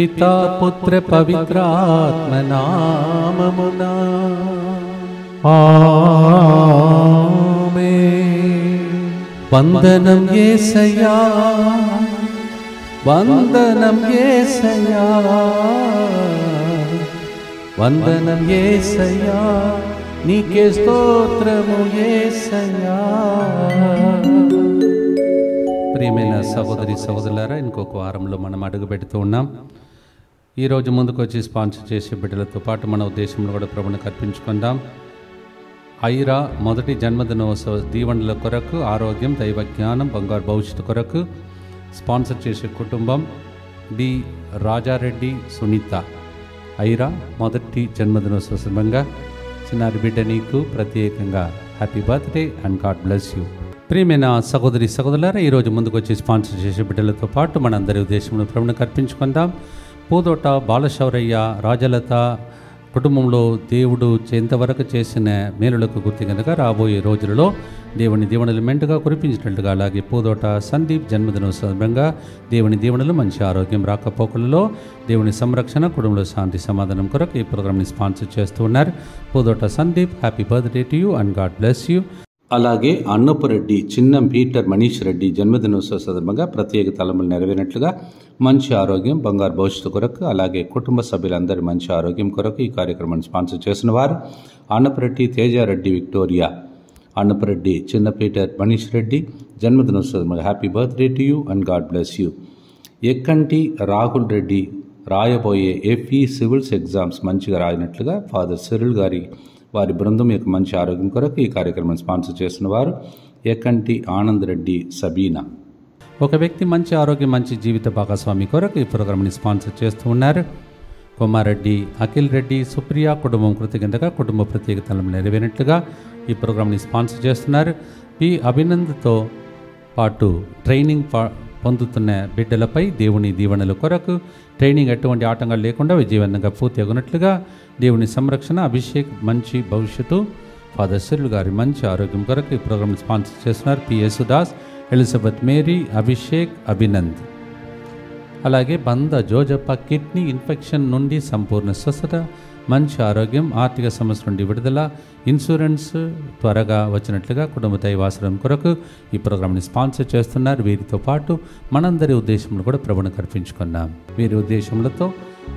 పితా పుత్ర పవిత్రాత్మ నామమునా ఆమేన్. వందనం యేసయ్యా, వందనం యేసయ్యా, వందనం యేసయ్యా, నీకే స్తోత్రము యేసయ్యా. ప్రియమైన సహోదరి సహోదరులారా, ఇంకొక వారంలో మనం అడుగు పెడుతూ ఉన్నాం. ఈరోజు ముందుకు వచ్చి స్పాన్సర్ చేసే బిడ్డలతో పాటు మన ఉద్దేశంలో కూడా ప్రభువునికి అర్పించుకుందాం. ఐరా మొదటి జన్మదినోత్సవ దీవెనల కొరకు, ఆరోగ్యం, దైవ జ్ఞానం, బంగారు భవిష్యత్తు కొరకు స్పాన్సర్ చేసే కుటుంబం డి రాజారెడ్డి సునీత. ఐరా మొదటి జన్మదినోత్సవ సందర్భంగా చిన్నారి బిడ్డ నీకు ప్రత్యేకంగా happy birthday and god bless you. ప్రియమైన సహోదరి సహోదరులారా, ఈరోజు ముందుకు వచ్చి స్పాన్సర్ చేసే బిడ్డలతో పాటు మనందరి ఉద్దేశంలో ప్రభువునికి అర్పించుకుందాం. పూదోట బాలశౌరయ్య, రాజలత కుటుంబంలో దేవుడు ఎంతవరకు చేసిన మేలులకు గుర్తు కనుక రాబోయే రోజులలో దేవుని దీవెనలు మెండుగా కురిపించినట్లుగా, అలాగే పూదోట సందీప్ జన్మదినోత్సవంగా దేవుని దీవెనలు, మంచి ఆరోగ్యం, రాకపోకలలో దేవుని సంరక్షణ, కుటుంబంలో శాంతి సమాధానం కొరకు ఈ ప్రోగ్రామ్ని స్పాన్సర్ చేస్తూ ఉన్నారు. Pudota Sandeep, happy birthday to you and god bless you. అలాగే అన్నపురెడ్డి చిన్న పీటర్ మనీష్ రెడ్డి జన్మదినోత్సవ సందర్భంగా ప్రత్యేక తలములు నెరవేరినట్లుగా మంచి ఆరోగ్యం, బంగారు భవిష్యత్తు కొరకు, అలాగే కుటుంబ సభ్యులందరి మంచి ఆరోగ్యం కొరకు ఈ కార్యక్రమాన్ని స్పాన్సర్ చేసిన వారు అన్నపురెడ్డి తేజారెడ్డి విక్టోరియా. అన్నపురెడ్డి చిన్న పీటర్ మనీష్ రెడ్డి జన్మదినోత్సవం happy birthday to you and god bless you. Ekkanti Rahul Reddy రాయబోయే ఎఫ్ఈ సివిల్స్ ఎగ్జామ్స్ మంచిగా రాయినట్లుగా ఫాదర్ సిరిల్ గారి వారి బృందం యొక్క మంచి ఆరోగ్యం కొరకు ఈ కార్యక్రమాన్ని స్పాన్సర్ చేసిన వారు ఎక్కంటి ఆనంద్ రెడ్డి సబీనా. ఒక వ్యక్తి మంచి ఆరోగ్యం, మంచి జీవిత భాగస్వామి కొరకు ఈ ప్రోగ్రామ్ని స్పాన్సర్ చేస్తూ ఉన్నారు. కుమారెడ్డి అఖిల్ రెడ్డి సుప్రియ కుటుంబం కృతజ్ఞతగా కుటుంబ ప్రత్యేక తలం నెరవేరినట్లుగా ఈ ప్రోగ్రామ్ని స్పాన్సర్ చేస్తున్నారు. పి అభినంద్తో పాటు ట్రైనింగ్ పొందుతున్న బిడ్డలపై దేవుని దీవెనల కొరకు ట్రైనింగ్ ఎటువంటి ఆటంకాలు లేకుండా విజయవంతంగా పూర్తి అగునట్లుగా దేవుని సంరక్షణ, అభిషేక్, మంచి భవిష్యత్తు, ఫాదర్ సిరుల్ గారి మంచి ఆరోగ్యం కొరకు ఈ ప్రోగ్రామ్ని స్పాన్సర్ చేస్తున్నారు. P Yesudas, Elizabeth Mary, Abhishek, Abhinand. అలాగే బంద జోజప్ప కిడ్నీ ఇన్ఫెక్షన్ నుండి సంపూర్ణ స్వస్థత, మంచి ఆరోగ్యం, ఆర్థిక సమస్య నుండి విడుదల, ఇన్సూరెన్స్ త్వరగా వచ్చినట్లుగా కుటుంబ దైవాశ్రయం కొరకు ఈ ప్రోగ్రామ్ని స్పాన్సర్ చేస్తున్నారు. వీరితో పాటు మనందరి ఉద్దేశంలో కూడా ప్రభువునికి అర్పించుకున్నాం. వీరి ఉద్దేశములతో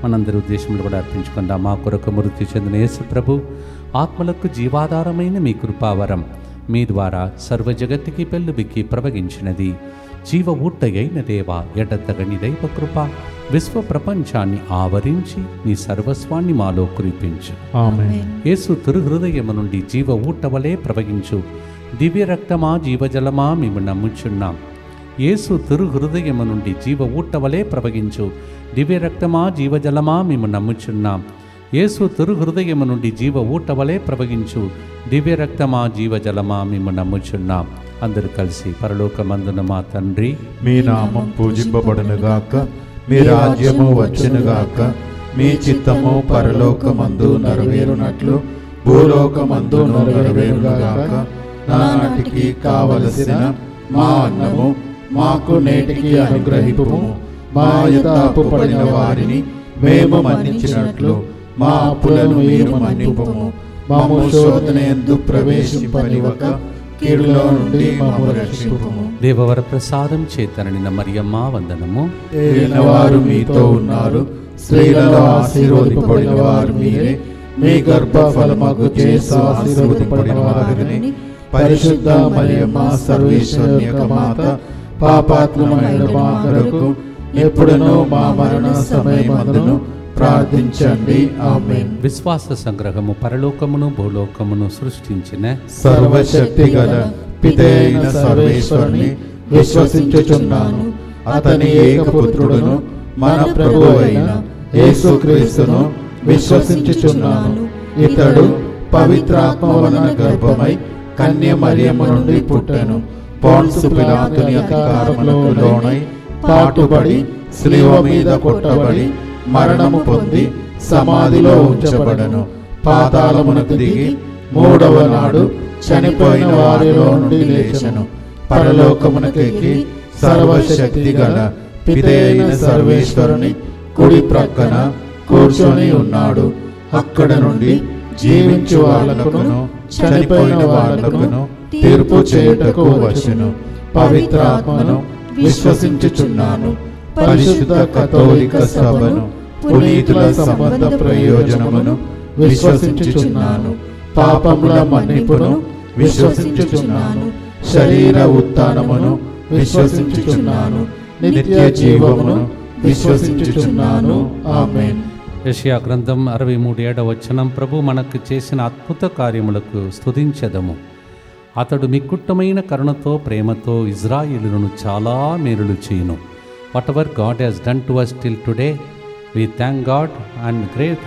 మనందరి ఉద్దేశంలో కూడా అర్పించుకున్నాం. మా కొరకు మృతి చెందిన యేసు ప్రభు ఆత్మలకు జీవాధారమైన మీ కృపావరం మీ ద్వారా సర్వ జగత్తుకి పెళ్ళుబిక్కి ప్రవగించినది. జీవ ఊట్టయైన దేవా, ఎడతగని దైవ కృప విశ్వ ప్రపంచాన్ని ఆవరించి నీ సర్వస్వాన్ని మాలో కురిపించు. ఆమేన్. యేసు తిరుహృదయము నుండి జీవ ఊటవలే ప్రవహించు దివ్య రక్తమా, జీవజలమా మేము నమ్ముచున్నాం. యేసు తిరుహృదయము నుండి జీవ ఊటవలే ప్రవహించు దివ్య రక్తమా, జీవజలమా మేము నమ్ముచున్నాం. యేసు తిరుహృదయము నుండి జీవ ఊటవలే ప్రవహించు దివ్య రక్తమా, జీవజలమా మేము నమ్ముచున్నాం. అందరూ కలిసి పరలోకమందున మా తండ్రి, మీ నామం పూజింపబడునుగాక, మీ రాజ్యము వచ్చునుగాక, మీ చిత్తము పరలోకమందు నెరవేరునట్లు భూలోకమందు నెరవేరుగాక. నానాటికి కావలసిన మా అన్నము మాకు నేటికి అనుగ్రహింపుము. మా యుద్ధపు పడిన వారిని మేము మన్నించినట్లు మా అప్పులను మీరు మన్నింపుము. మమ్ము శోధనయందు ప్రవేశింపనివ్వక కీడులో నుండి మమ్ము రక్షింపుము. దేవవర ప్రసాదం చేతననిన మరియమ్మ వందనము. ఏలినవారు మీతో ఉన్నారు, స్త్రీలలో ఆశీర్వదింపబడిన వారు మీరే. మీ గర్భఫలమగు యేసు ఆశీర్వదింపబడిన వారిని. పరిశుద్ధ మరియమ్మ సర్వేశ్వరుని యొక్క మాత, పాపాత్ములమైన మా కొరకు ఎప్పుడునూ మా మరణ సమయమందును ప్రార్థించండి. ఆమేన్. విశ్వాస సంగ్రహము. పరలోకమును భూలోకమును సృష్టించిన సర్వశక్తి గల పితైన సర్వేశ్వరుని విశ్వసించుచున్నాను. అతని ఏకపుత్రుడును మన ప్రభు అయిన యేసుక్రీస్తును విశ్వసించుచున్నాను. ఇతడు పవిత్రాత్మ వలన గర్భమై కన్య మరియమ్మ నుండి పుట్టెను. పోన్సు పిలాతుని అధికారములకు లోనై పాటుబడి శిలువ మీద కొట్టబడి మరణము పొంది సమాధిలో ఉంచబడెను. పాతాళమునకు దిగి మూడవ నాడు చనిపోయిన వారిలో నుండి లేచెను. పరలోకమునకెక్కి సర్వశక్తి గల పితైన సర్వేశ్వరుని కుడి ప్రక్కన కూర్చొని ఉన్నాడు. అక్కడ నుండి జీవించు వాళ్ళకును చనిపోయిన వాళ్ళకును తీర్పు చేయుటకు వచ్చెను. పవిత్రాత్మను విశ్వసించుచున్నాను. పరిశుద్ధ కథోలిక సభను, పునీతుల సంబంధ ప్రయోజనమును విశ్వసించుచున్నాను. పాపముల మన్నిపును విశ్వసించుచున్నాను. శరీర ఉత్థానమును విశ్వసించుచున్నాను. నిత్య జీవమును విశ్వసించుచున్నాను. ఆమేన్. యెషయా గ్రంథం 63 వచనం. ప్రభు మనకు చేసిన అద్భుత కార్యములకు స్తుతించెదము. అతడు మిక్కుట్టమైన కరుణతో ప్రేమతో ఇజ్రాయేలును చాలా మేలులు చేయును. What ever God has done to us till today, we thank God, and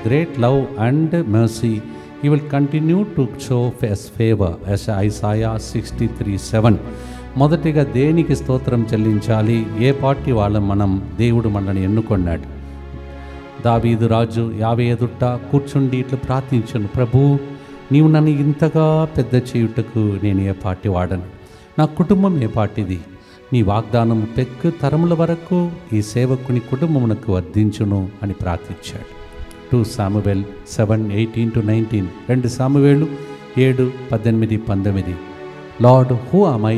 great love and mercy he will continue to show his favor, as Isaiah 63:7. మొదటిగా దేనికి స్తోత్రం చెల్లించాలి? ఏ పార్టీ వాళ్ళం మనం? దేవుడు మనల్ని ఎన్నుకొన్నాడు. దావీదు రాజు యావే ఎదుట కూర్చుండి ఇట్లా ప్రార్థించను, ప్రభు నీవు నన్ను ఇంతగా పెద్ద చేయుటకు నేను ఏ పార్టీ వాడను, నా కుటుంబం ఏ పార్టీది, నీ వాగ్దానం పెక్కు తరముల వరకు ఈ సేవకుని కుటుంబమునకు వర్ధించును అని ప్రార్థించాడు. 2 Samuel 7:18-19. 2 Samuel 7:18-19. Lord, who am I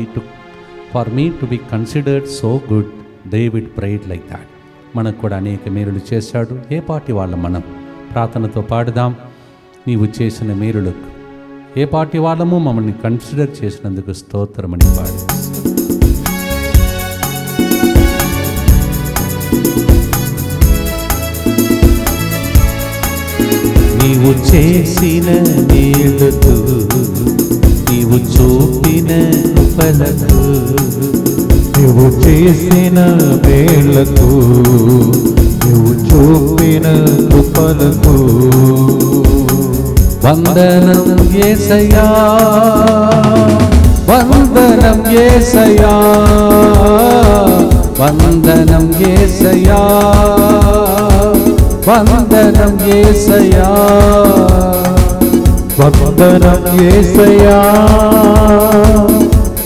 for me to be considered so good? David prayed like that. మనకు కూడా అనేక మేలులు చేశాడు. ఏ పార్టీ వాళ్ళం మనం? ప్రార్థనతో పాడుదాం. నీవు చేసిన మేలులకు ఏ పార్టీ వాళ్ళము? మమ్మల్ని కన్సిడర్ చేసినందుకు స్తోత్రమని పాడు. నీవు చేసిన మేలుకు, నీవు చూపిన కృపలకు, నీవు చేసిన మేళ్లకు, నీవు చూపిన కృపలకు వందనం యేసయ్యా, వందనం యేసయ్యా, వందనం యేసయ్యా, వందనం యేసయ్యా, వందనం యేసయ్యా,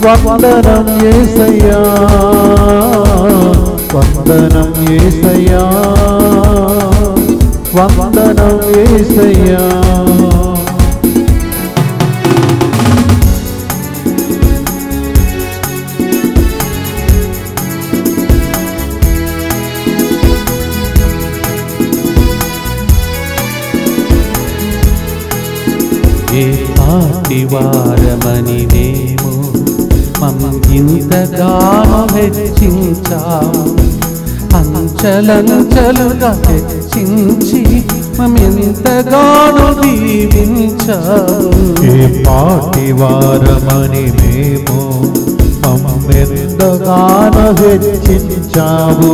వందనం యేసయ్యా, వందనం యేసయ్యా, వందనం యేసయ్యా. ఏ పాటి వారమని మేము మమ్మింతగానో హెచ్చించావు, అంచలంచలుగా హెచ్చించి మమ్మింతగానో దీవించావు. ఏ పాటి వారమని మేము మమ్మెంతగానో హెచ్చించావు,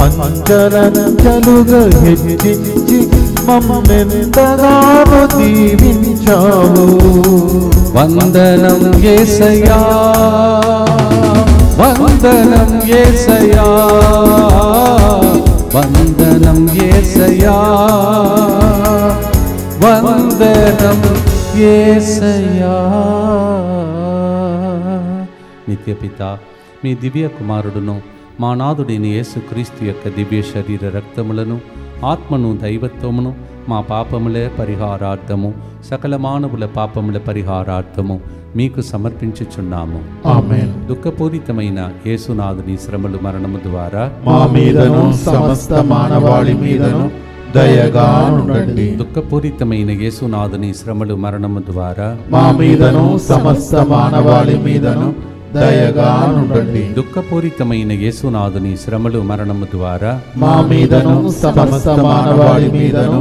అంచలంచలుగా హెచ్చించి మమ్మెంతగానో దీవించావు. వందనం యేసయ్యా, వందనం యేసయ్యా, వందనం యేసయ్యా, వందనం యేసయ్యా. నిత్యపిత, మీ దివ్య కుమారుడును మా నాథుడైన యేసుక్రీస్తు యొక్క దివ్య శరీర రక్తములను, ఆత్మను, దైవత్వమును మా పాపములే పరిహారార్థము, సకల మానవుల పాపముల పరిహారార్థము మీకు సమర్పించుచున్నాము. ఆమేన్. దుఃఖపూరితమైన యేసునాథుని శ్రమలు మరణము ద్వారా మా మీదను సమస్త మానవాళి మీదను దయగా ఉండండి. దుఃఖపూరితమైన యేసునాథుని శ్రమలు మరణము ద్వారా మా మీదను సమస్త మానవాళి మీదను దయగా ఉండండి. దుఃఖపూరితమైన యేసునాథుని శ్రమలు మరణము ద్వారా మా మీదను సమస్త మానవాళి మీదను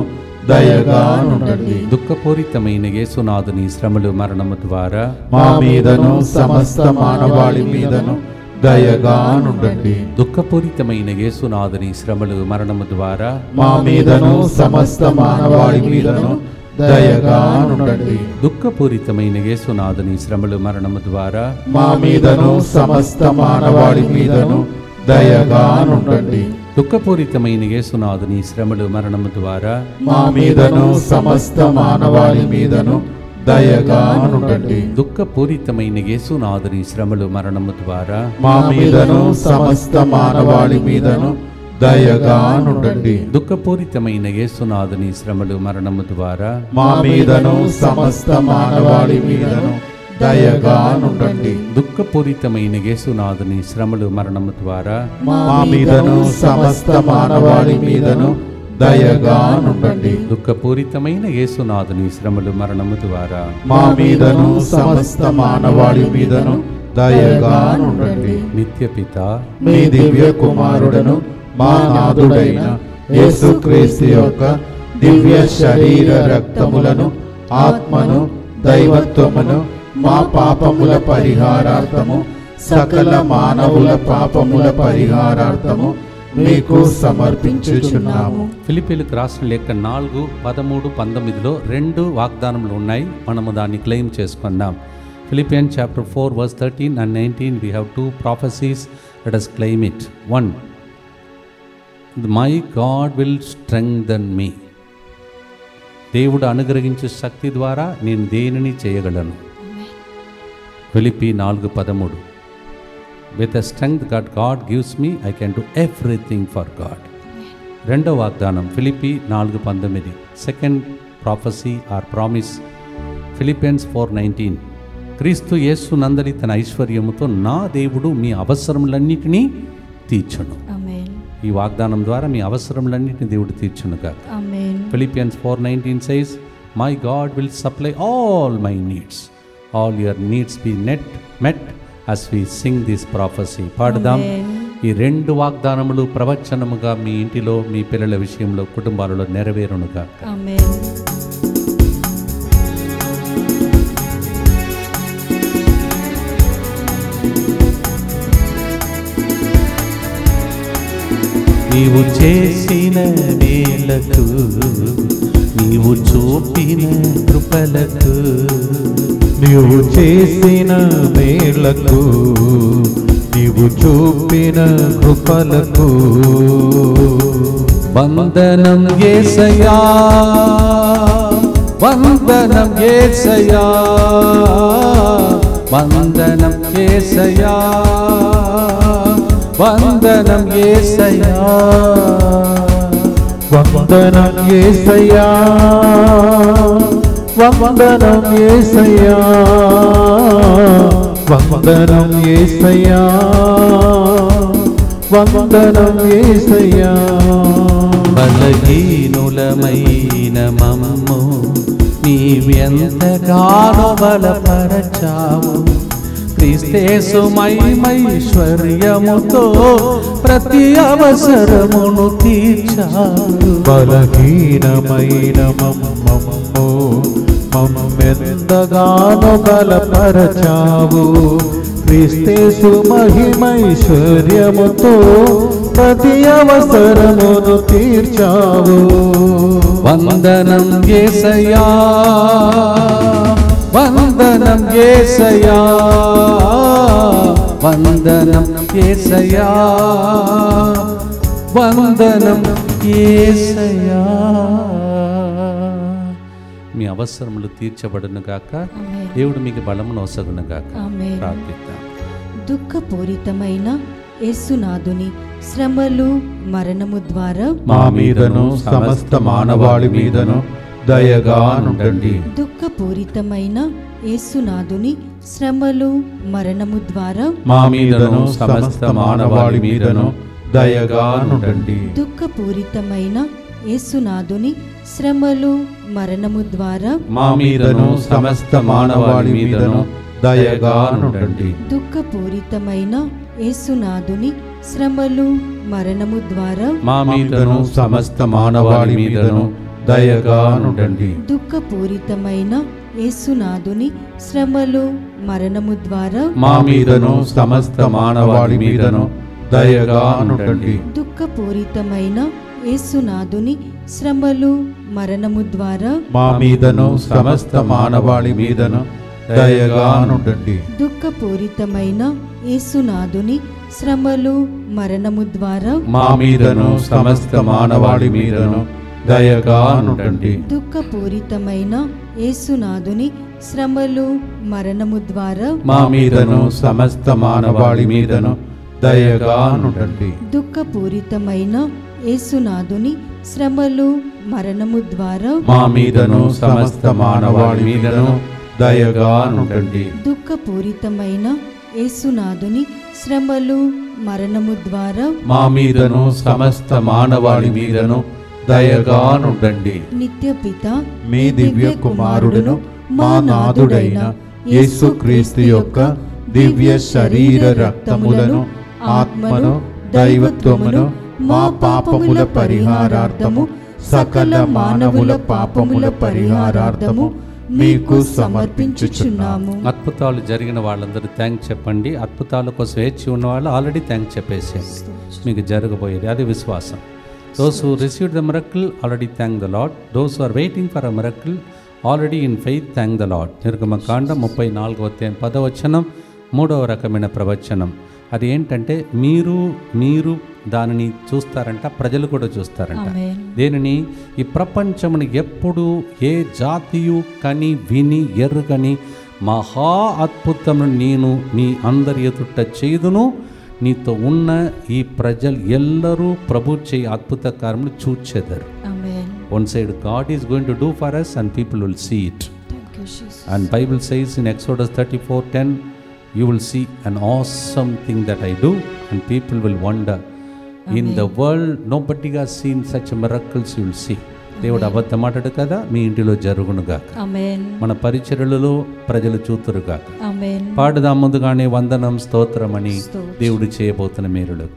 దయగా ఉండండి. దుఃఖపూరితమైన యేసునాథుని శ్రమలు మరణము ద్వారా మా మీదను సమస్త మానవాళి మీదను దయగా ఉండండి. దుఃఖపూరితమైన యేసునాథుని శ్రమలు మరణము ద్వారా మా మీదను సమస్త మానవాళి మీదను దయగా ఉండండి. దుఃఖపూరితమైన యేసునాథుని శ్రమలు మరణము ద్వారా మా మీదను సమస్త మానవాళి మీదను దయగా ఉండండి. దుఃఖపూరితమైన యేసునాథుని శ్రమలు మరణము ద్వారా మా మీదను సమస్త మానవాళి మీదను దయగా ఉండండి. దుఃఖపూరితమైన యేసునాథుని శ్రమలు మరణము ద్వారా మా మీదను సమస్త మానవాళి మీదను దయగానుండండి. దుఃఖపూరితమైన యేసునాథుని శ్రమలు మరణము ద్వారా మా మీదను సమస్త మానవాళి మీదను దయగానుండండి. దుఃఖపూరితమైన యేసునాథుని శ్రమలు మరణము ద్వారా మా మీదను సమస్త మానవాళి మీదను దయగానుండండి. దుఃఖపూరితమైన యేసునాథుని శ్రమలు మరణము ద్వారా మా మీదను సమస్త మానవాళి మీదను దయగానుండండి. నిత్యపిత మీ దివ్య కుమారుడను మా నాథుడైన యేసుక్రీస్తు యొక్క దివ్య శరీర రక్తములను ఆత్మను దైవత్వమును మా పాపముల పరిహారార్థము సకల మానవుల పాపముల పరిహారార్థము మీకు సమర్పించుచున్నాము. ఫిలిప్పీలకు రాసిన లేఖ 4, 13, 19లో 2 వాగ్దానములు ఉన్నాయి. మనము దాన్ని క్లెయిమ్ చేసుకుందాం. Philippians chapter 4 verse 13 and 19 we have 2 prophecies. Let us claim it. 1, my God will strengthen me. దేవుడు అనుగ్రహించే శక్తి ద్వారా నేను దేనిని చేయగలను. Philippi 4:13 with the strength that God gives me I can do everything for God. రెండో వాగ్దానం ఫిలిప్పీ 4:19 second prophecy or promise Philippians 4:19 క్రీస్తు యేసు నందలి తన ఐశ్వర్యముతో నా దేవుడు మీ అవసరములన్నిటినీ తీర్చును. ఈ వాగ్దానం ద్వారా మీ అవసరములన్నిటిని దేవుడు తీర్చును కాక. Philippians 4:19 says my God will supply all my needs. All your needs be met as we sing this prophecy. పాడదాం. ఈ 2 వాగ్దానములు ప్రవచనముగా మీ ఇంటిలో మీ పిల్లల విషయంలో కుటుంబాలలో నెరవేరును కాక. ఆమేన్. నీవు చేసిన మేలకు నీవు చూపిన కృపలకు నీవు చేసిన మేలకు నీవు చూపిన కృపలకు వందనం యేసయ్యా వందనం యేసయ్యా వందనం యేసయ్యా వందనం యేసయ్యా వందనం యేసయ్యా వందనం యేసయ్యా వందనం యేసయ్యా వందనం యేసయ్యా బలహీనులమైన మమ్ము నీవెంతగానో బలపరచావు. క్రీస్తేసు మహిమైశ్వర్యముతో ప్రతి అవసరమును తీర్చావు. బలహీనమైన మమ్ము మమ్మెంతగానో బలపరచావు. క్రీస్తేసు మహిమైశ్వర్యముతో ప్రతి అవసరమును తీర్చావు. వందనం యేసయ్యా వందనం యేసయ్యా వందనం యేసయ్యా వందనం యేసయ్యా. మీ అవసరములు తీర్చబడును గాక. దేవుడు మీకు బలమును ఒసగును గాక. ప్రార్థిద్దాం. దుఃఖపూరితమైన యేసునాథుని శ్రమలు మరణము ద్వారా మా మీదను సమస్త మానవాళి మీదను దయగానుండండి. దుఃఖపూరితమైన యేసునాథుని శ్రమలు మరణము ద్వారా మా మీదను సమస్త మానవాళి మీదను దయగానుండండి. దుఃఖపూరితమైన యేసునాథుని శ్రమలు మరణము ద్వారా మా మీదను సమస్త మానవాళి మీదను దయగానుండండి. దుఃఖపూరితమైన యేసునాథుని శ్రమలు మరణము ద్వారా మా మీదను సమస్త మానవాళి మీదను దయగానుండండి. దుఃఖపూరితమైన యేసునాథుని శ్రమలు మరణము ద్వారా మా మీదను సమస్త మానవాళి మీదను దయగానుండండి. దుఃఖపూరితమైన యేసునాథుని శ్రమలు మరణము ద్వారా మా మీదను సమస్త మానవాళి మీదను దయగానుండండి. దుఃఖపూరితమైన యేసునాథుని శ్రమలు మరణము ద్వారా మా మీదను సమస్త మానవాళి మీదను దయగానుండండి. దుఃఖపూరితమైన యేసునాథుని శ్రమలు మరణము ద్వారా మా మీదను సమస్త మానవాళి మీదను దయగా నుండండి. దుఃఖపూరితమైన యేసునాథుని శ్రమలు మరణము ద్వారా మా మీదను సమస్త మానవాళి మీదను దయగా నుండండి. దుఃఖపూరితమైన యేసునాథుని శ్రమలు మరణము ద్వారా మా మీదను సమస్త మానవాళి మీదను దయగా నుండండి. నిత్యపిత మీ దివ్య కుమారుడును మా నాథుడైన యేసుక్రీస్తు యొక్క దివ్య శరీర రక్తములను ఆత్మను దైవత్వమును మా పాపముల పరిహారార్థము సకల మానవుల పాపముల పరిహారార్థము మీకు సమర్పించుచున్నాము. అద్భుతాలు జరిగిన వాళ్ళందరూ థ్యాంక్స్ చెప్పండి. అద్భుతాల కోసం వేచి ఉన్న వాళ్ళు ఆల్రెడీ థ్యాంక్స్ చెప్పేసేయండి. మీకు జరగబోయేది అది విశ్వాసం. Those who received the miracle already thank the Lord. Those who are waiting for a miracle already in faith thank the Lord. నిర్గమకాండం 34వ అధ్యాయం 10వ వచనం 3వ రకమైన ప్రవచనం. అది ఏంటంటే మీరు దానిని చూస్తారంట, ప్రజలు కూడా చూస్తారంట. దేనిని? ఈ ప్రపంచముని ఎప్పుడు ఏ జాతియు కని విని ఎరుగని మహా అద్భుతమును నేను నీ అందరి ఎదుట చేయుదును. నీతో ఉన్న ఈ ప్రజలు ఎల్లరూ ప్రభు చేయి అద్భుత కార్యములు చూచెదరు. One side God is going to do for us and people will see it. And Bible says in Exodus 34:10, you will see an awesome thing that I do and people will wonder. In the world nobody has seen such miracles. You will see. దేవుడు అబద్ధమాటడు కదా, మీ ఇంటిలో జరుగునుగాక. మన పరిచర్యలలో ప్రజలు చూతురుగాక. పాడుదాం ముందుగానే వందనం స్తోత్రం అని దేవుడు చేయబోతున్న మేలులు.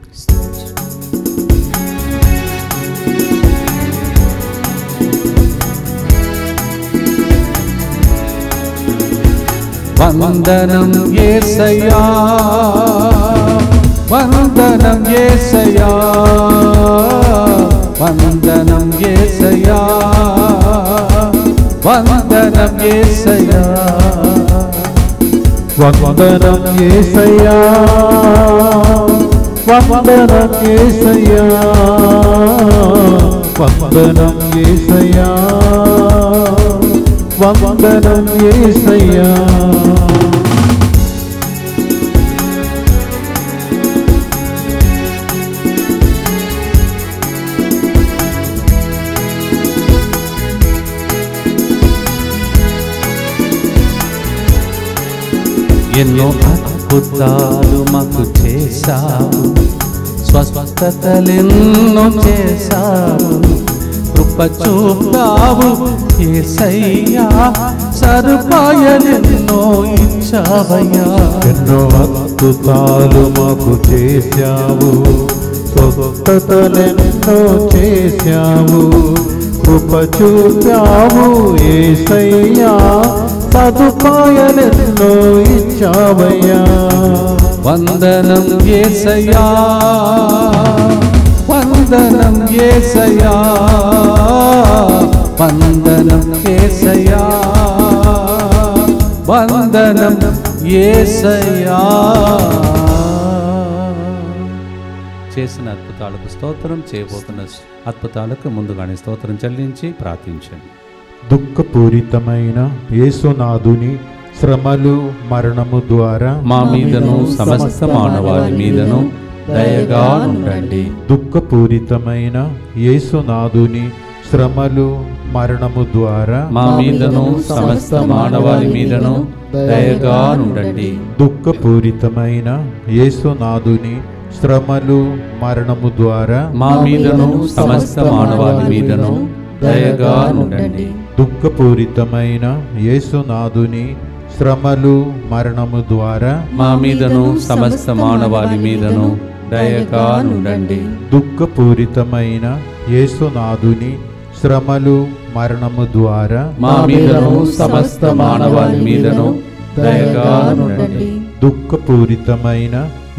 వందనం యేసయ్యా, వందనం యేసయ్యా, వందనం యేసయ్యా, వందనం యేసయ్యా, వందనం యేసయ్యా, వందనం యేసయ్యా, వందనం యేసయ్యా, వందనం యేసయ్యా. ఎన్నో అద్భుతాలు మాకు చేశావు, స్వస్థతలెన్నో చేశావు, కృప చూపావు యేసయ్యా, సదుపాయాలెన్నో ఇచ్చావయ్యా. ఎన్నో అద్భుతాలు మాకు చేశావు, స్వస్థతలెన్నో చేశావు, కృప చూపావు యేసయ్యా, సదుపాయాలెన్నో ఇచ్చావయ్యా. వందనం యేసయ్యా, వందనం యేసయ్యా, వందనం యేసయ్యా, వందనం యేసయ్యా. చేసిన అద్భుతాలకు స్తోత్రం, చేయబోతున్న అద్భుతాలకు ముందుగానే స్తోత్రం చెల్లించి ప్రార్థించండి. దుఃఖపూరితమైన యేసునాథుని శ్రమలు మరణము ద్వారా మా మీదను సమస్త మానవాళి మీదను దయగా ఉండండి. దుఃఖపూరితమైన యేసునాథుని శ్రమలు మరణము ద్వారా మా మీదను సమస్త మానవాళి మీదను దయగా ఉండండి. దుఃఖపూరితమైన యేసునాథుని శ్రమలు మరణము ద్వారా మా మీదను సమస్త మానవాళి మీదను దయగా ఉండండి. దుఃఖపూరితమైన యేసునాథుని శ్రమలు మరణము ద్వారా మా మీదను సమస్త మానవాళి మీదను దయగా ఉండండి. దుఃఖపూరితమైన యేసునాథుని శ్రమలు మరణము ద్వారా మా మీదను సమస్త మానవాళి మీదను దయగా ఉండండి. దుఃఖపూరితమైన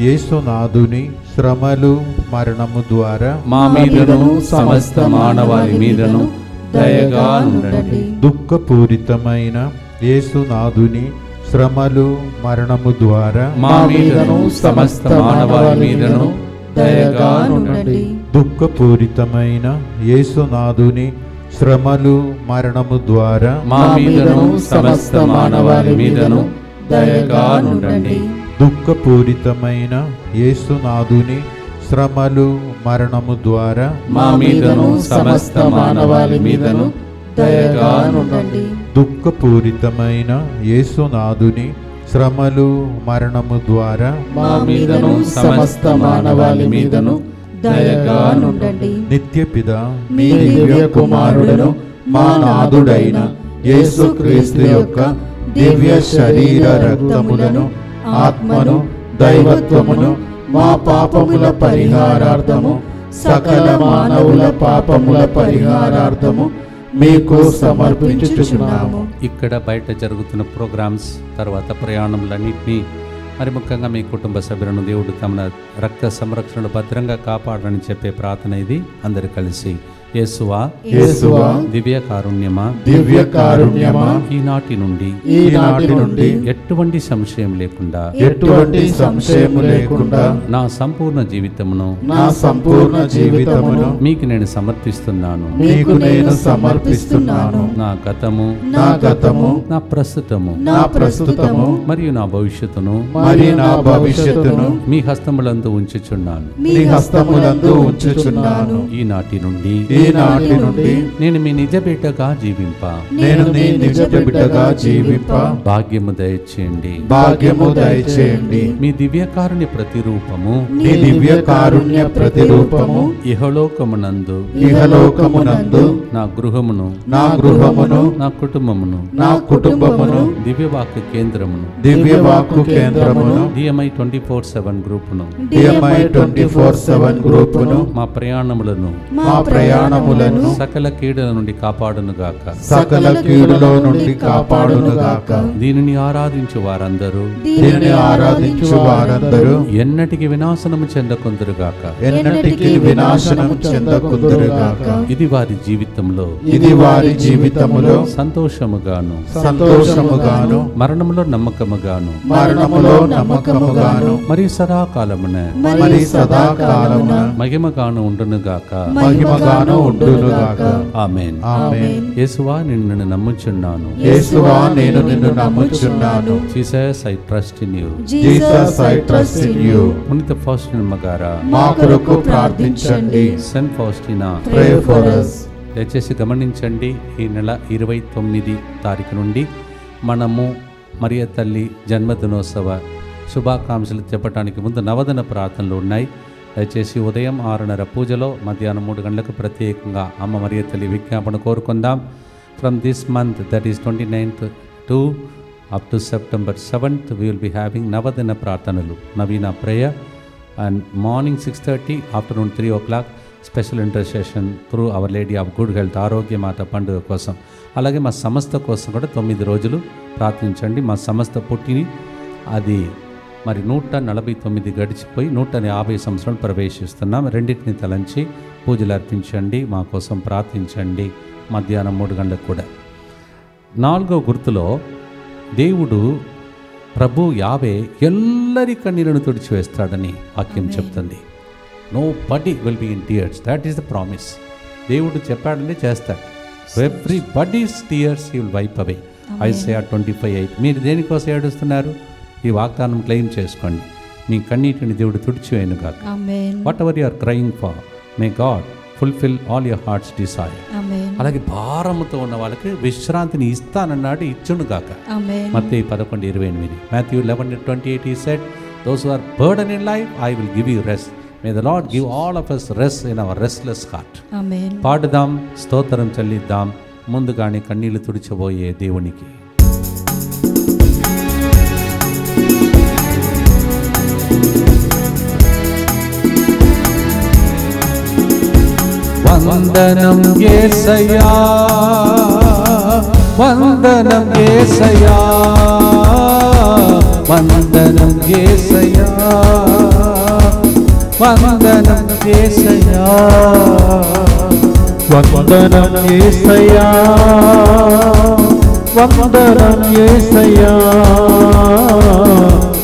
యేసునాథుని శ్రమలు మరణము ద్వారా మా మీదను సమస్త మానవాళి మీదను దయగా ఉండండి. దుఃఖపూరితమైన యేసునాథుని శ్రమలు మరణము ద్వారా మా మీదను సమస్త మానవాళి మీదను దయగా ఉండండి. దుఃఖపూరితమైన యేసునాథుని శ్రమలు మరణము ద్వారా మా మీదను సమస్త మానవాళి మీదను దయగా ఉండండి. దుఃఖపూరితమైన యేసునాథుని శ్రమలు మరణము ద్వారా మా మీదను సమస్త మానవాళి మీదను దయగా నుండండి. దుఃఖపూరితమైన యేసునాథుని శ్రమలు మరణము ద్వారా మా మీదను సమస్త మానవాళి మీదను దయగా నుండండి. నిత్యపిత మీ దివ్య కుమారుడును మా నాథుడైన యేసుక్రీస్తు యొక్క దివ్య శరీర రక్తములను ఆత్మను దైవత్వమును మా పాపముల పరిహారార్థము సకల మానవుల పాపముల పరిహారార్థము మీకు సమర్పించుచున్నాము. ఇక్కడ బయట జరుగుతున్న ప్రోగ్రామ్స్ తర్వాత ప్రయాణములన్నింటినీ మరి ముఖ్యంగా మీ కుటుంబ సభ్యులను దేవుడు తమ రక్త సంరక్షణలు భద్రంగా కాపాడని చెప్పే ప్రార్థన ఇది. అందరు కలిసి యేసువా యేసువా దివ్య కారుణ్యమా దివ్య కారుణ్యమా ఈనాటి నుండి ఎటువంటి సంశయం లేకుండా ఎటువంటి సంశయము లేకుండా నా సంపూర్ణ జీవితమును మీకు నేను సమర్పిస్తున్నాను. మీకు నేను సమర్పిస్తున్నాను. నా గతము నా ప్రస్తుతము మరియు నా భవిష్యత్తును మీ హస్తములందు ఉంచుచున్నాను. ఈనాటి నుండి నేను మీ నిజ బిడ్డగా జీవింప భాగ్యము దయచేయండి. మీ దివ్యకారుణ్య ప్రతిరూపము ఇహలోకమునందు నా గృహమును నా కుటుంబమును దివ్యవాక్కు కేంద్రమును DMI 24/7 గ్రూపును మా ప్రయాణములను సకల కీడుల నుండి కాపాడునుగాక. దీనిని ఆరాధించు వారందరూ ఎన్నటికి వినాశనము చెందకుందురుగాక. ఇది వారి జీవితంలో సంతోషముగాను మరణములో నమ్మకముగాను మరియు సదాకాలమున మహిమగాను ఉండునుగాక. ఆమేన్. యేసువా నిన్ను నమ్ముచున్నాను. Jesus I trust in you. పునీత ఫౌస్టినా గారా మా కొరకు ప్రార్థించండి. Saint Faustina Pray for us. దయచేసి గమనించండి, ఈ నెల 29 తారీఖు నుండి మనము మరియ తల్లి జన్మదినోత్సవ శుభాకాంక్షలు చెప్పడానికి ముందు నవదన ప్రార్థనలు ఉన్నాయి. దయచేసి ఉదయం 6:30 పూజలో, మధ్యాహ్నం 3 గంటలకు ప్రత్యేకంగా అమ్మ మరియ తల్లి విజ్ఞాపన కోరుకుందాం. From this month, that is 29th to up to September 7th, we will be having నవదిన ప్రార్థనలు, novena prayer, and morning 6:30, afternoon 3 o'clock special intercession through our lady of good health, ఆరోగ్యమాత పండుగ కోసం. అలాగే మా సంస్థ కోసం కూడా 9 రోజులు ప్రార్థించండి. మా సంస్థ పుట్టిని అది మరి 149 గడిచిపోయి 150 సంవత్సరాలు ప్రవేశిస్తున్నాం. రెండింటిని తలంచి పూజలు అర్పించండి, మా కోసం ప్రార్థించండి. మధ్యాహ్నం 3 గంటలకు కూడా. 4వ గుర్తులో దేవుడు ప్రభు యావే ఎల్లరి కన్నీళ్లను తుడిచివేస్తాడని వాక్యం చెప్తుంది. Nobody will be in tears, that is the promise. దేవుడు చెప్పాడని చేస్తాడు. Everybody's tears he will wipe away. ఐసయా 25:8. మీరు దేనికోసం ఏడుస్తున్నారు? ఈ వాగ్దానం క్లెయిమ్ చేసుకోండి. మీ కన్నీటిని దేవుడు తుడిచివేయను గాక. Whatever you are crying for, may God fulfil all your hearts desire. అలాగే భారముతో ఉన్న వాళ్ళకి విశ్రాంతిని ఇస్తానన్నాడు, ఇచ్చును గాక. మత్తయి 11:28. Matthew 11:28 he said, those who are burdened in life, I will give you rest. May the Lord give all of us rest in our restless heart. పాడుదాం, స్తోత్రం చెల్లిద్దాం ముందుగానే కన్నీళ్లు తుడిచబోయే దేవునికి. వందనం యేసయ్యా, వందనం యేసయ్యా, వందనం యేసయ్యా, వందనం యేసయ్యా, వందనం యేసయ్యా, వందనం యేసయ్యా,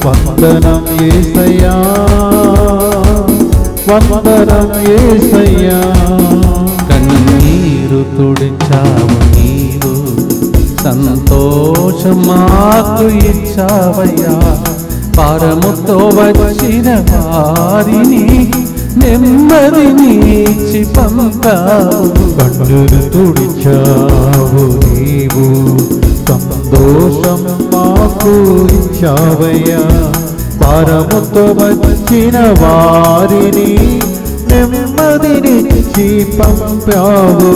వందనం యేసయ్యా, వందనం యేసయ్యా. కన్నీరు తుడిచావు నీవు, సంతోషం మాకు ఇచ్చావయ్యా. భారముతో వచ్చిన వారిని నెమ్మదినిచ్చి పంపావు. కన్నులు తుడిచావు నీవు, సంతోషం మాకు ఇచ్చావయ్యా. భారముతో వచ్చిన వారిని నెమ్మదినిచ్చి పంపావు.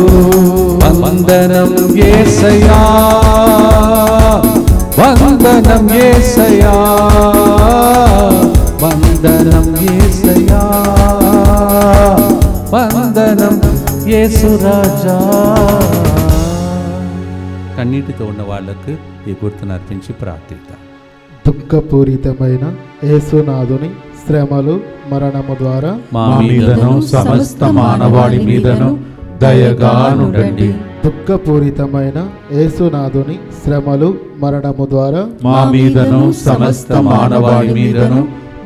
వందనం యేసయ్యా, వందనం యేసయ్యా, వందనం యేసయ్యా, వందనం యేసు రాజా. కన్నీటితో ఉన్న వాళ్ళకు ఈ గుర్తును అర్పించి ప్రార్థిద్దాం. దుఃఖపూరితమైన యేసునాథుని శ్రమలు మరణము ద్వారా మా మీదను సమస్త మానవాళి మీదను దయగా నుండండి. దుఃఖపూరితమైన యేసునాథుని శ్రమలు మరణము ద్వారా మా మీదను సమస్త మానవాళి మీదను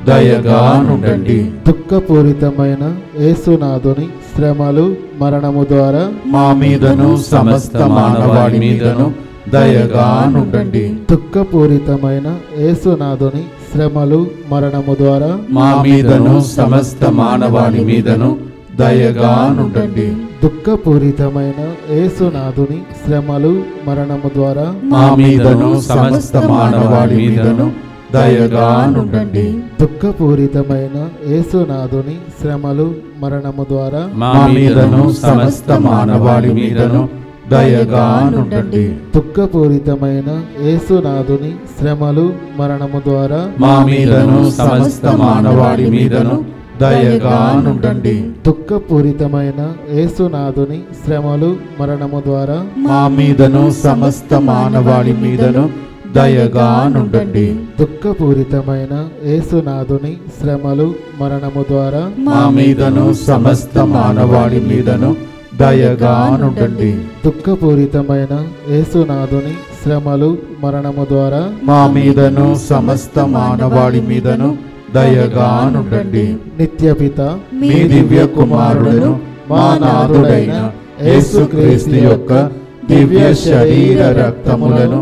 దయగా నుండండి. దుఃఖపూరితమైన యేసునాథుని శ్రమలు మరణము ద్వారా మా మీదను సమస్త మానవాళి మీదను దయగా నుండండి. దుఃఖపూరితమైన యేసునాథుని శ్రమలు మరణము ద్వారా మా మీదను సమస్త మానవాళి మీదను దయగా నుండండి. దుఃఖపూరితమైన యేసునాథుని శ్రమలు మరణము ద్వారా మా మీదను సమస్త మానవాళి మీదను దయగా నుండండి. దుఃఖపూరితమైన యేసునాథుని శ్రమలు మరణము ద్వారా మా మీదను సమస్త మానవాళి మీదను దయగా నుండండి. దుఃఖపూరితమైన యేసునాథుని శ్రమలు మరణము ద్వారా మా మీదను సమస్త మానవాళి మీదను దయగా నుండండి. దుఃఖపూరితమైన యేసునాథుని శ్రమలు మరణము ద్వారా మా మీదను సమస్త మానవాళి మీదను దయగా నుండండి. దుఃఖపూరితమైన యేసునాథుని శ్రమలు మరణము ద్వారా మా మీదను సమస్త మానవాళి మీదను దయగా నుండండి. దుఃఖపూరితమైన యేసునాథుని శ్రమలు మరణము ద్వారా మా మీదను సమస్త మానవాళి మీదను దయగా నుండండి. నిత్యపిత మీ దివ్య కుమారుడును మా నాథుడైన యేసుక్రీస్తు యొక్క దివ్య శరీర రక్తములను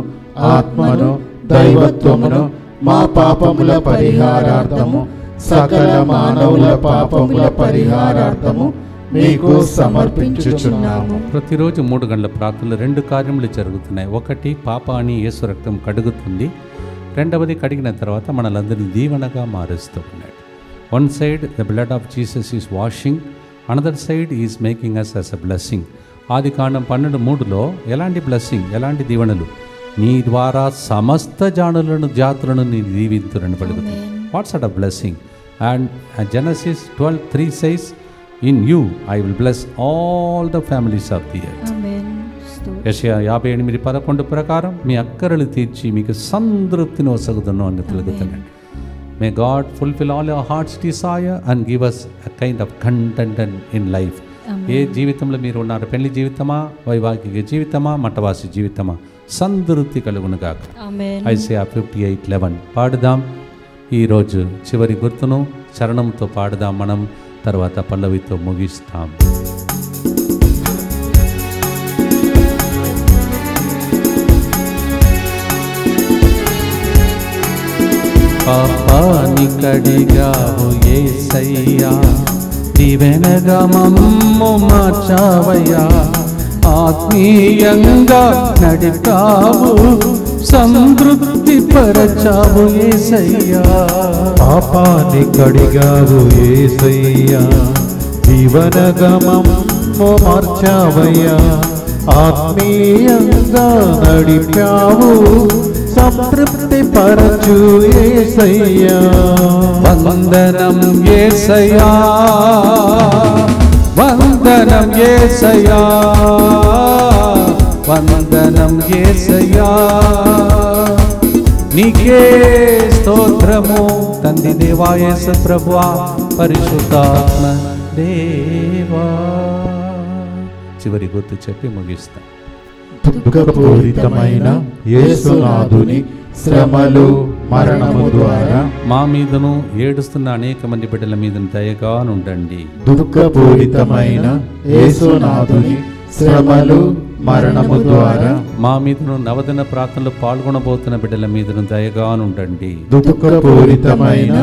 ఆత్మను దైవత్వమును మా పాపముల పరిహారార్థము సకల మానవుల పాపముల పరిహారార్థము మీకు సమర్పించుచున్నాము. ప్రతిరోజు 3 గంటల ప్రార్థనలు 2 కార్యములు జరుగుతున్నాయి. ఒకటి, పాపాన్ని యేసు రక్తం కడుగుతుంది. రెండవది, కడిగిన తర్వాత మనలందరినీ దీవెనగా మారుస్తూ ఉన్నాడు. One side the blood of Jesus is washing, another side is making us as a blessing. ఆదికాండం 12:3లో ఎలాంటి బ్లెస్సింగ్, ఎలాంటి దీవెనలు? నీ ద్వారా సమస్త జాతులను నీ దీవింతురని పలుకుతుంది. What sort of blessing? And Genesis 12:3 says, in you I will bless all the families of the earth. యెషయా 58:11 ప్రకారం మీ అక్కరలు తీర్చి మీకు సంతృప్తిని వసగుదును అని తెలుగుతున్నాడు. May God fulfil all your hearts desire and give us a kind of content in life. ఏ జీవితంలో మీరు ఉన్నారు, పెళ్లి జీవితమా, వైవాహిక జీవితమా, మఠవాసి జీవితమా, సంతృప్తి కలుగును గాక. ఐసయా 58:11 పాడుదాం. ఈరోజు చివరి గుర్తును చరణంతో పాడుదాం. మనం తర్వాత పల్లవితో ముగిస్తాం. పాపాని కడిగావు యేసయ్యా, దీవెనగా మమ్ము మార్చావయ్యా, ఆత్మీయంగా నడిపావు, సంతృప్తి పరచావు యేసయ్యా. పాపాన్ని కడిగావు యేసయ్యా, దీవెనగా మమ్ము మార్చావయ్యా, ఆత్మీయంగా నడిపావు, సంతృప్తి పరచు యేసయ్యా. వందనం యేసయ్యా, వందనం యేసయ్యా, వందనం యేసయ్యా. నీకే స్తోత్రము తండ్రి దేవా, యేసు ప్రభువా, పరిశుద్ధాత్మ దేవా. చివరి గుర్తు చెప్పి ముగిస్తాం. దుఃఖపూరితమైన యేసునాథుని శ్రమలు మరణము ద్వారా మా మీదను ఏడుస్తున్న అనేక మంది బిడ్డల మీద దయగా నుండండి. దుఃఖపూరితమైన యేసునాథుని శ్రమలు మరణము ద్వారా మా మీదను నవదిన ప్రార్థనలు పాల్గొనబోతున్న బిడ్డల మీదను దయగానుండండి. దుఃఖపూరితమైన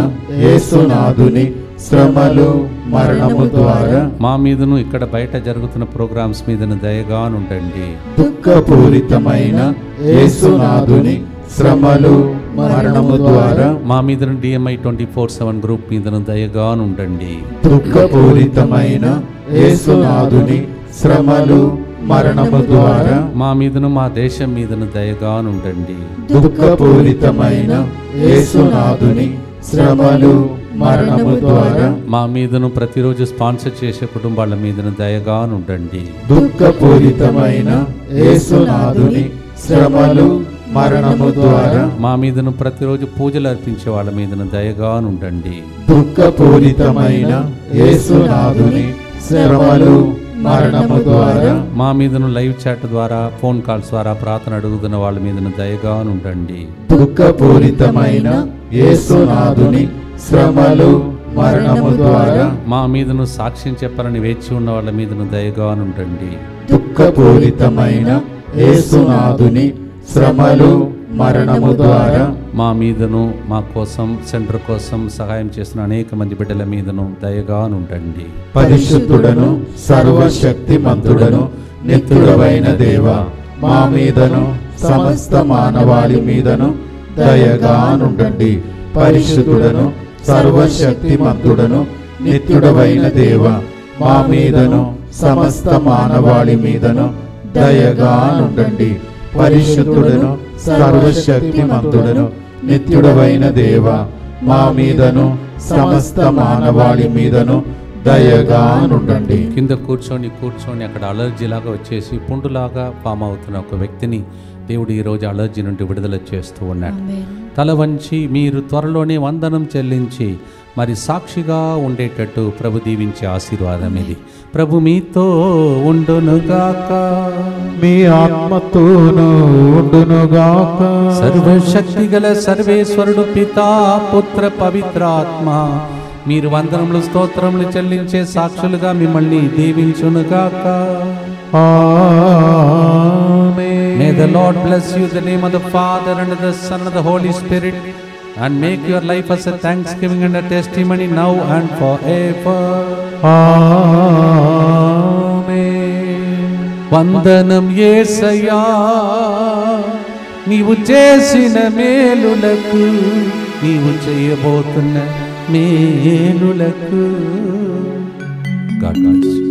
యేసునాథుని శ్రమలు మరణము ద్వారా మా మీదను ఇక్కడ బయట జరుగుతున్న ప్రోగ్రామ్స్ మీదను దయగానుండండి. దుఃఖపూరితమైన యేసునాథుని శ్రమలు మరణము ద్వారా మా మీదను DMI 24/7 గ్రూప్ మీదను దయగానుండండి. దుఃఖపూరితమైన యేసునాథుని శ్రమలు మరణము ద్వారా మా మీదను మా దేశం మీదను దయగానుండండి. దుఃఖపూరితమైన యేసునాథుని శ్రమలు మరణము ద్వారా మా మీదను ప్రతిరోజు స్పాన్సర్ చేసే కుటుంబాల మీదను దయగానుండండి. దుఃఖపూరితమైన యేసునాథుని శ్రమలు మరణము ద్వారా మా మీదను ప్రతిరోజు పూజలు అర్పించే వాళ్ళ మీదను దయగానుండండి. దుఃఖపూరితమైన యేసునాథుని శ్రమలు మరణము ద్వారా మా మీదను లైవ్ చాట్ ద్వారా ఫోన్ కాల్స్ ద్వారా ప్రార్థన అడుగుతున్న వాళ్ళ మీదను దయగానుండండి. దుఃఖపూరితమైన యేసునాథుని శ్రమలు మరణము ద్వారా మా మీదను సాక్ష్యం చెప్పాలని వేచి ఉన్న వాళ్ళ మీదను దయగానుండండి. దుఃఖపూరితమైన యేసునాథుని శ్రమలు మరణము ద్వారా మా మీదను మా కోసం సెంటర్ కోసం సహాయం చేసిన అనేక మంది బిడ్డల మీదను దయగానుండండి. పరిశుద్ధుడను సర్వశక్తిమంతుడను నిత్యుడవైన దేవ, మా మీదను సమస్త మానవాళి మీదను దయగానుండండి. పరిశుద్ధుడను సర్వశక్తిమంతుడను నిత్యుడవైన దేవ, మా మీదను సమస్త మానవాళి మీదను దయగానుండండి. పరిశుద్ధుడను సర్వశక్తిమంతుడను నిత్యుడవైన దేవ, మా మీదను సమస్త మానవాళి మీదను దయగానుండండి. కింద కూర్చొని అక్కడ అలర్జీలాగా వచ్చేసి పుండులాగా ఫామ్ అవుతున్న ఒక వ్యక్తిని దేవుడు ఈరోజు అలర్జీ నుండి విడుదల చేస్తూ ఉన్నాడు. తల వంచి మీరు త్వరలోనే వందనం చెల్లించి మరి సాక్షిగా ఉండేటట్టు ప్రభు దీవించే ఆశీర్వాదం ఇది. ప్రభు మీతో ఉండునుగాక, మీ ఆత్మతోనూ ఉండునుగాక. సర్వశక్తి గల సర్వేశ్వరుడు పితా పుత్ర పవిత్రాత్మ మీరు వందనములు స్తోత్రములు చెల్లించే సాక్షులుగా మిమ్మల్ని దీవించునుగాక. May the Lord bless you in the name of the Father and of the Son and of the Holy Spirit, and make your life as a thanksgiving and a testimony now and forever. Amen. వందనం యేసయ్యా నీవు చేసిన మేలులకు, నీవు చేయబోతున్న మేలులకు. God bless you.